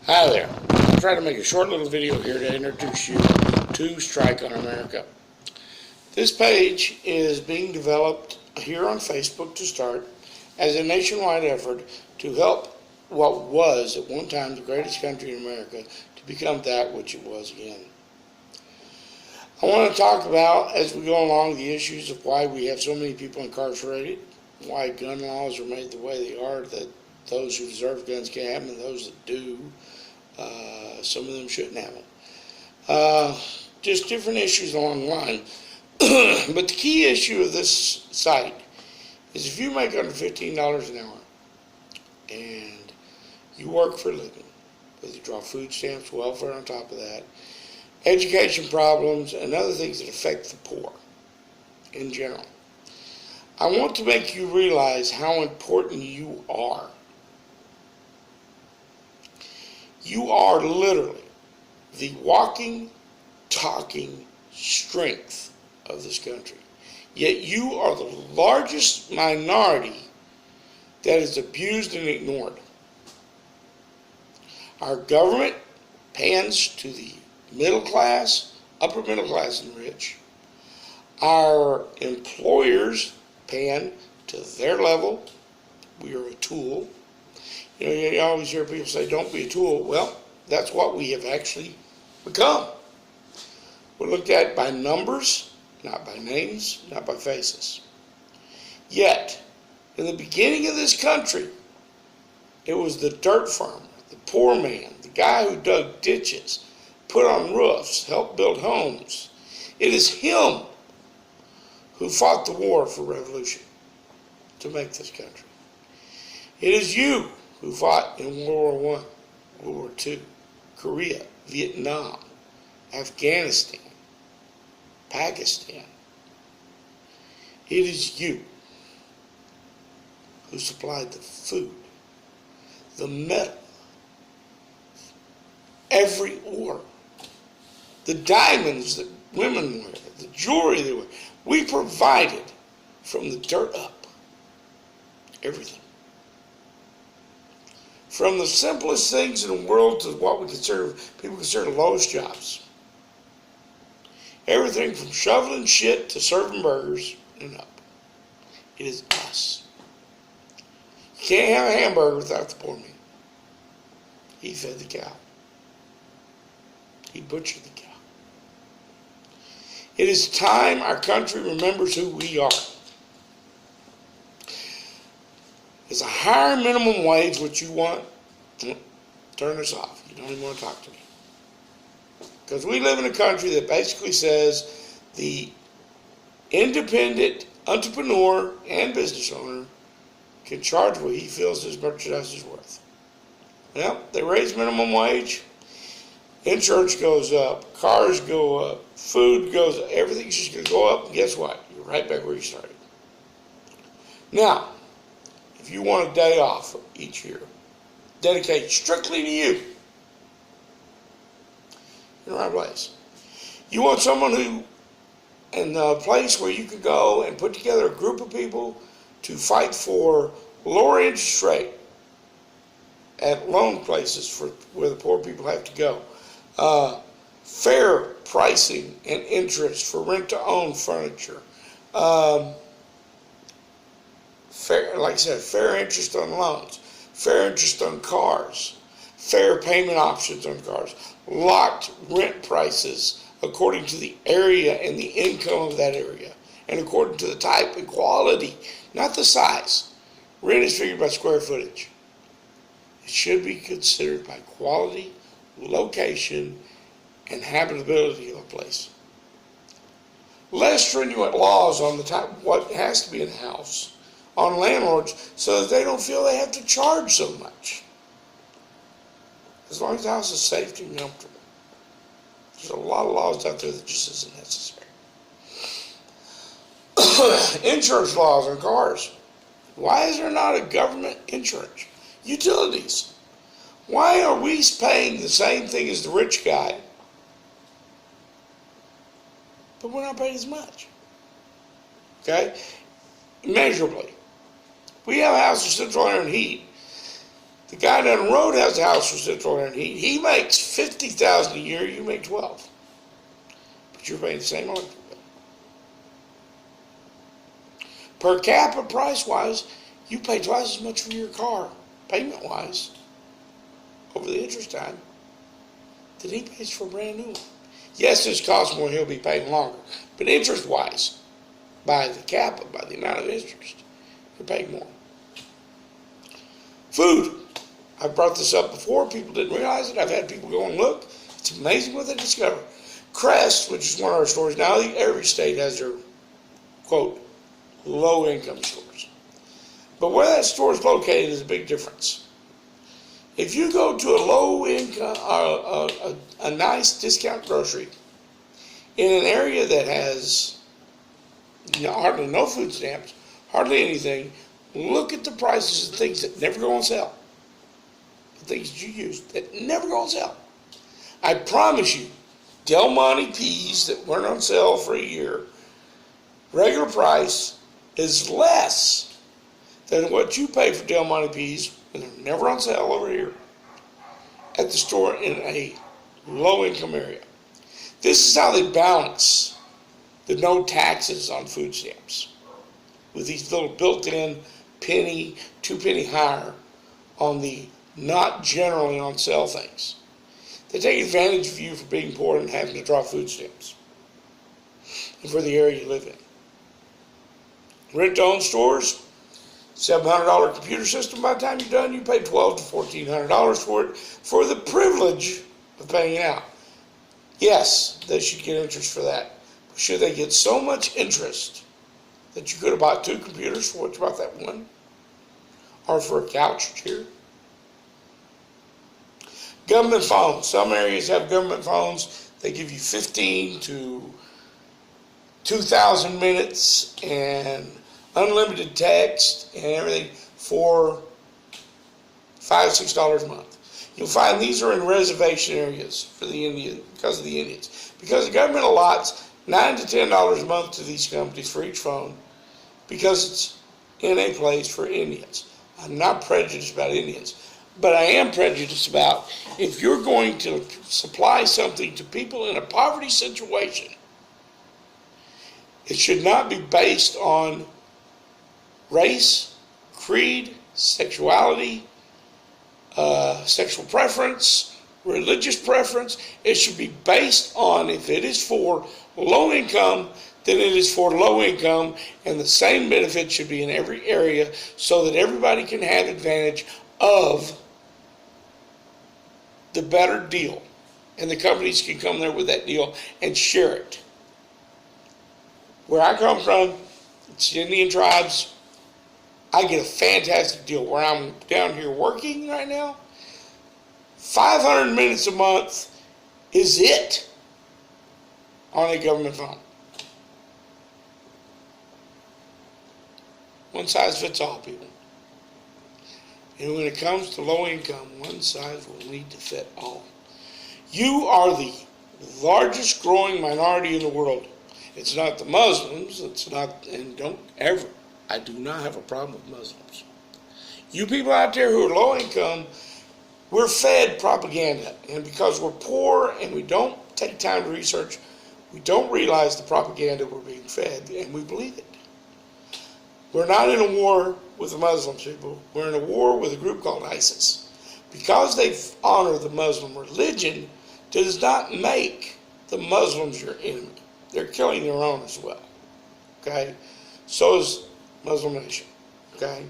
Hi there. I'm trying to make a short little video here to introduce you to Strike on America. This page is being developed here on Facebook to start as a nationwide effort to help what was at one time the greatest country in America to become that which it was again. I want to talk about, as we go along, the issues of why we have so many people incarcerated, why gun laws are made the way they are, that those who deserve guns can have them and those that do, some of them shouldn't have them. Just different issues along the line. But the key issue of this site is if you make under $15 an hour and you work for a living, whether you draw food stamps, welfare on top of that, education problems, and other things that affect the poor in general, I want to make you realize how important you are. You are literally the walking, talking strength of this country. Yet you are the largest minority that is abused and ignored. Our government pans to the middle class, upper middle class and rich. Our employers pan to their level. We are a tool. You always hear people say, don't be a tool. Well, that's what we have actually become. We're looked at by numbers, not by names, not by faces. Yet, in the beginning of this country, it was the dirt farmer, the poor man, the guy who dug ditches, put on roofs, helped build homes. It is him who fought the war for revolution to make this country. It is you who fought in World War I, World War II, Korea, Vietnam, Afghanistan, Pakistan. It is you who supplied the food, the metal, every ore, the diamonds that women wear, the jewelry they wear. We provided from the dirt up everything. From the simplest things in the world to what people consider the lowest jobs. Everything from shoveling shit to serving burgers and up. It is us. You can't have a hamburger without the poor man. He fed the cow. He butchered the cow. It is time our country remembers who we are. It's a higher minimum wage, what you want. Turn this off. You don't even want to talk to me. Because we live in a country that basically says the independent entrepreneur and business owner can charge what he feels his merchandise is worth. Well, they raise minimum wage, insurance goes up, cars go up, food goes up, everything's just going to go up, and guess what? You're right back where you started. Now, if you want a day off each year, dedicated strictly to you, in the right place. You want someone who, in a place where you can go and put together a group of people to fight for lower interest rate at loan places for where the poor people have to go, fair pricing and interest for rent-to-own furniture, fair, like I said, fair interest on loans, fair interest on cars, fair payment options on cars, locked rent prices according to the area and the income of that area, and according to the type and quality, not the size. Rent is figured by square footage. It should be considered by quality, location, and habitability of a place. Less stringent laws on the type, what has to be in a house, on landlords, so that they don't feel they have to charge so much. As long as the house is safe and comfortable. There's a lot of laws out there that just isn't necessary. Insurance laws on cars. Why is there not a government insurance? Utilities. Why are we paying the same thing as the rich guy, but we're not paying as much? Okay? Measurably. We have a house with central air and heat. The guy down the road has a house with central air and heat. He makes $50,000 a year. You make 12, but you're paying the same electric bill. Per capita, price-wise, you pay twice as much for your car, payment-wise, over the interest time, than he pays for a brand new one. Yes, this costs more, he'll be paying longer, but interest-wise, by the capita, by the amount of interest, you're paying more. Food. I've brought this up before. People didn't realize it. I've had people go and look. It's amazing what they discover. Crest, which is one of our stores, now every state has their, quote, low-income stores. But where that store is located is a big difference. If you go to a low-income, a nice discount grocery in an area that has hardly no food stamps, hardly anything, look at the prices of things that never go on sale. The things that you use that never go on sale. I promise you, Del Monte peas that weren't on sale for a year, regular price is less than what you pay for Del Monte peas when they're never on sale over here at the store in a low-income area. This is how they balance the no taxes on food stamps with these little built-in penny, 2 penny higher on the not generally on sale things. They take advantage of you for being poor and having to draw food stamps and for the area you live in. Rent-to-own stores, $700 computer system. By the time you're done, you pay $1,200 to $1,400 for it for the privilege of paying it out. Yes, they should get interest for that. But should they get so much interest that you could have bought 2 computers for what you bought that one? Or for a couch or chair? Government phones. Some areas have government phones. They give you 15 to 2,000 minutes and unlimited text and everything for $5, $6 a month. You'll find these are in reservation areas for the Indian because of the Indians. Because the government allots $9 to $10 a month to these companies for each phone because it's in a place for Indians. I'm not prejudiced about Indians, but I am prejudiced about if you're going to supply something to people in a poverty situation, it should not be based on race, creed, sexuality, sexual preference, religious preference. It should be based on if it is for low income, then it is for low income, and the same benefit should be in every area so that everybody can have advantage of the better deal. And the companies can come there with that deal and share it. Where I come from, it's the Indian tribes. I get a fantastic deal where I'm down here working right now. 500 minutes a month is it on a government phone. One size fits all, people. And when it comes to low income, one size will need to fit all. You are the largest growing minority in the world. It's not the Muslims, it's not, and don't ever, I do not have a problem with Muslims. You people out there who are low income, we're fed propaganda. And because we're poor and we don't take time to research, we don't realize the propaganda we're being fed, and we believe it. We're not in a war with the Muslims, people. We're in a war with a group called ISIS. Because they honor the Muslim religion does not make the Muslims your enemy. They're killing their own as well. Okay? So is Muslim Nation. Okay?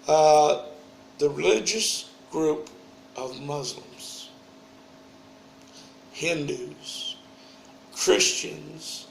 The religious group of Muslims, Hindus, Christians,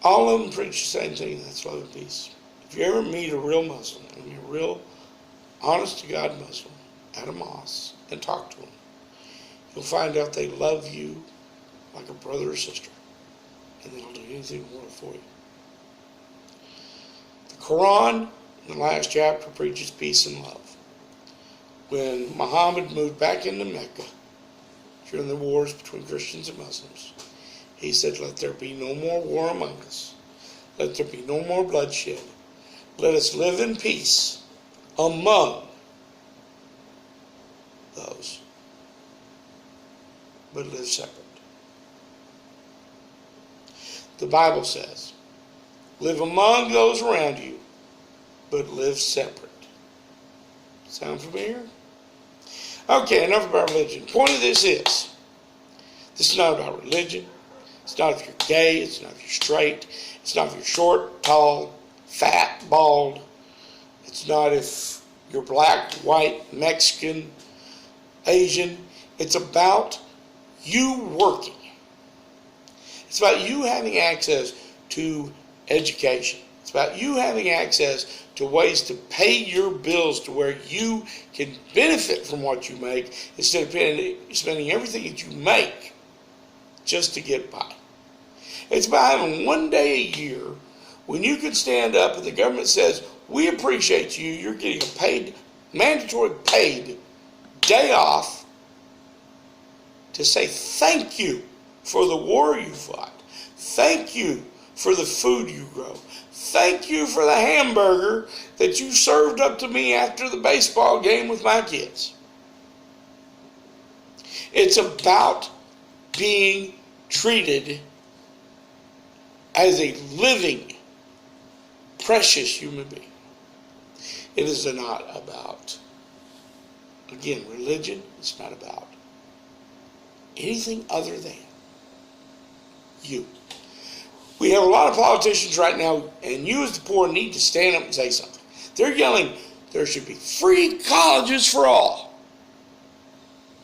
all of them preach the same thing, and that's love and peace. If you ever meet a real Muslim, I mean a real honest-to-God Muslim at a mosque and talk to them, you'll find out they love you like a brother or sister, and they'll do anything in the world for you. The Quran, in the last chapter, preaches peace and love. When Muhammad moved back into Mecca during the wars between Christians and Muslims, he said, let there be no more war among us. Let there be no more bloodshed. Let us live in peace among those, but live separate. The Bible says, live among those around you, but live separate. Sound familiar? Okay, enough about religion. The point of this is not about religion. It's not if you're gay. It's not if you're straight. It's not if you're short, tall, fat, bald. It's not if you're black, white, Mexican, Asian. It's about you working. It's about you having access to education. It's about you having access to ways to pay your bills to where you can benefit from what you make instead of spending everything that you make just to get by. It's about having one day a year when you can stand up and the government says, we appreciate you, you're getting a paid, mandatory paid day off to say thank you for the war you fought. Thank you for the food you grow. Thank you for the hamburger that you served up to me after the baseball game with my kids. It's about being treated as a living, precious human being. It is not about, again, religion. It's not about anything other than you. We have a lot of politicians right now, and you as the poor need to stand up and say something. They're yelling, there should be free colleges for all.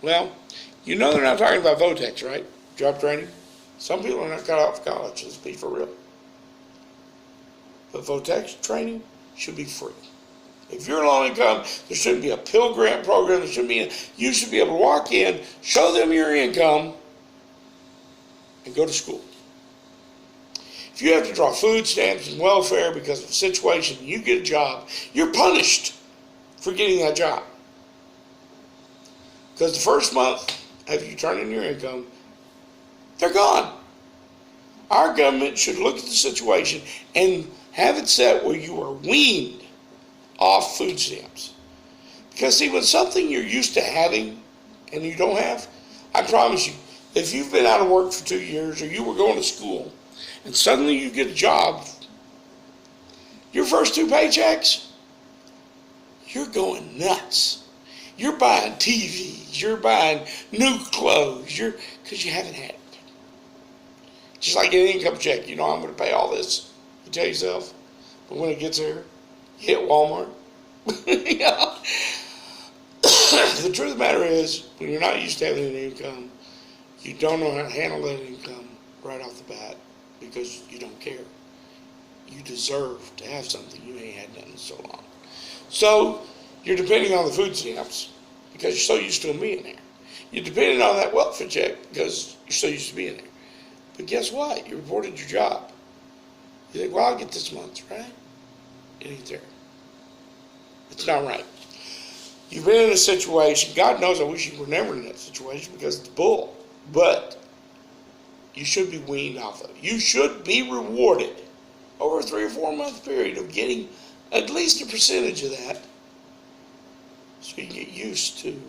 Well, you know they're not talking about VOTEX, right? Job training. Some people are not cut out for college, let's be for real. But VOTEX training should be free. If you're low income, there shouldn't be a Pell Grant program. There shouldn't be. You should be able to walk in, show them your income, and go to school. If you have to draw food stamps and welfare because of a situation, and you get a job, you're punished for getting that job. Because the first month after you turn in your income, they're gone. Our government should look at the situation and have it set where you are weaned off food stamps. Because see, when something you're used to having and you don't have, I promise you, if you've been out of work for 2 years or you were going to school and suddenly you get a job, your first 2 paychecks, you're going nuts. You're buying TVs, you're buying new clothes, because you haven't had it. Just like an income check, you know, I'm going to pay all this. You tell yourself, but when it gets there, you hit Walmart. You know? The truth of the matter is, when you're not used to having an income, you don't know how to handle that income right off the bat because you don't care. You deserve to have something. You ain't had nothing so long. So you're depending on the food stamps because you're so used to them being there. You're depending on that welfare check because you're so used to being there. But guess what? You reported your job. You think, well, I'll get this month, right? It ain't there. It's not right. You've been in a situation, God knows I wish you were never in that situation because it's bull. But you should be weaned off of it. You should be rewarded over a 3 or 4 month period of getting at least a percentage of that so you get used to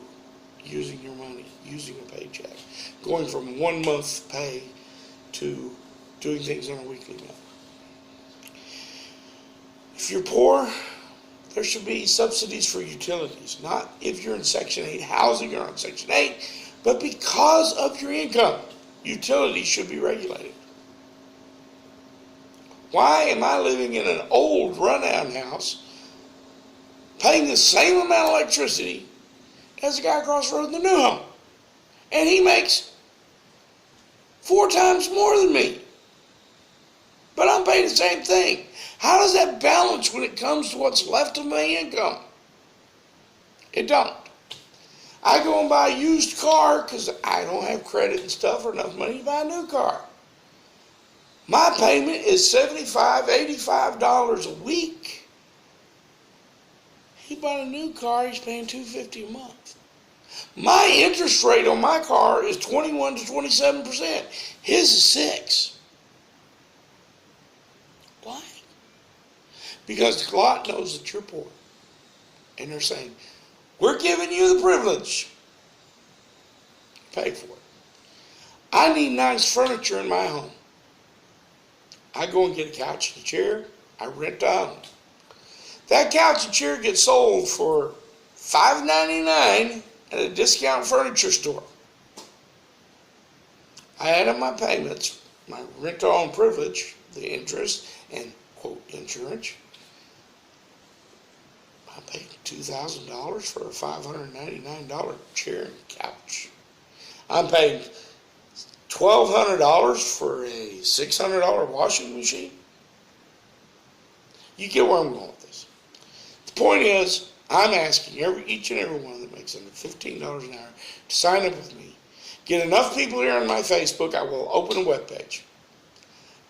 using your money, using a paycheck, going from 1 month pay to doing things on a weekly basis. If you're poor, there should be subsidies for utilities, not if you're in Section 8 housing or on Section 8, but because of your income, utilities should be regulated. Why am I living in an old run-down house paying the same amount of electricity as the guy across the road in the new home? And he makes 4 times more than me. But I'm paying the same thing. How does that balance when it comes to what's left of my income? It don't. I go and buy a used car because I don't have credit and stuff or enough money to buy a new car. My payment is $75, $85 a week. He bought a new car, he's paying $250 a month. My interest rate on my car is 21 to 27%. His is 6%. Why? Because God knows that you're poor. And they're saying, we're giving you the privilege pay for it. I need nice furniture in my home. I go and get a couch and a chair. I rent a home. That couch and chair gets sold for $5.99 at a discount furniture store. I add up my payments, my rent-to-own privilege, the interest, and, quote, insurance. I paid $2,000 for a $599 chair and couch. I'm paying $1,200 for a $600 washing machine. You get where I'm going with this. The point is, I'm asking each and every one that makes under $15 an hour to sign up with me. Get enough people here on my Facebook, I will open a webpage.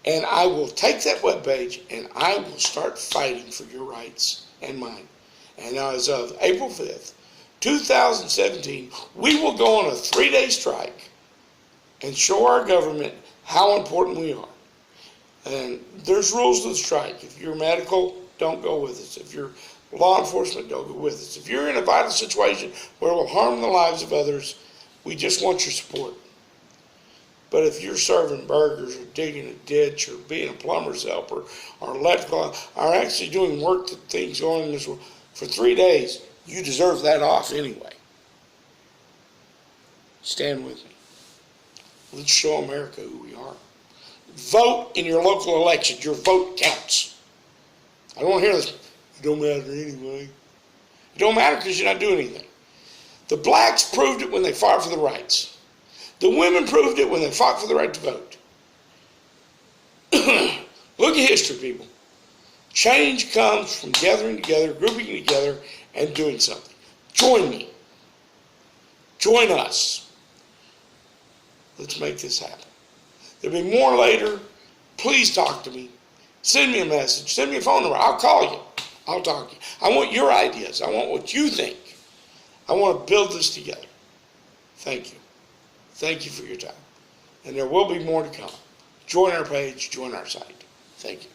And I will take that webpage and I will start fighting for your rights and mine. And as of April 5th, 2017, we will go on a 3-day strike and show our government how important we are. And there's rules to the strike. If you're medical, don't go with us. If you're law enforcement, don't go with us. If you're in a vital situation where it will harm the lives of others, we just want your support. But if you're serving burgers or digging a ditch or being a plumber's helper or electrical, or actually doing work that things going in this world for 3 days, you deserve that off anyway. Stand with me. Let's show America who we are. Vote in your local election. Your vote counts. I don't want to hear this. It don't matter anyway. It don't matter because you're not doing anything. The blacks proved it when they fought for the rights. The women proved it when they fought for the right to vote. Look at history, people. Change comes from gathering together, grouping together, and doing something. Join me. Join us. Let's make this happen. There'll be more later. Please talk to me. Send me a message. Send me a phone number. I'll call you. I'll talk to you. I want your ideas. I want what you think. I want to build this together. Thank you. Thank you for your time. And there will be more to come. Join our page. Join our site. Thank you.